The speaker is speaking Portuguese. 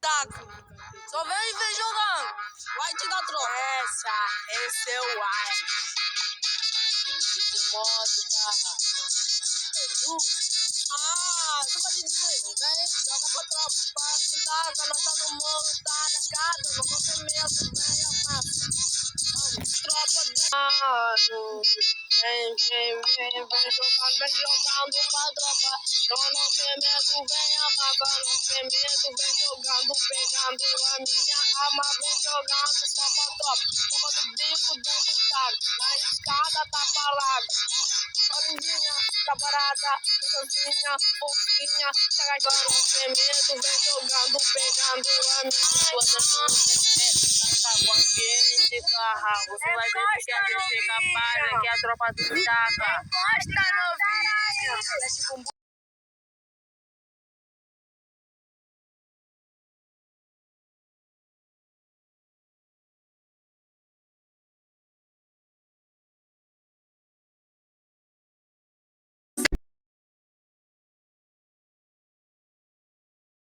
taco. Só vem jogando. Vai te dar troca. Esse é o Ai. De moto, tá? Tu pode dizer, vem, joga pra tropa, taca, nós tá no morro, tá na casa, não tem medo, vem, amassa. Tropa do mano, vem jogando pra tropa, não tem medo, vem, amassa, não tem medo, vem jogando, pegando a minha arma, vem jogando só pra tropa, tropa do bico, do taco, na escada tá parada. Sozinha, tá parada, sozinha, fofinha, tá gastando sem medo, vem jogando, pegando a minha. Você vai ver que quer ser capaz, que a tropa do taca. Encosta, novinha.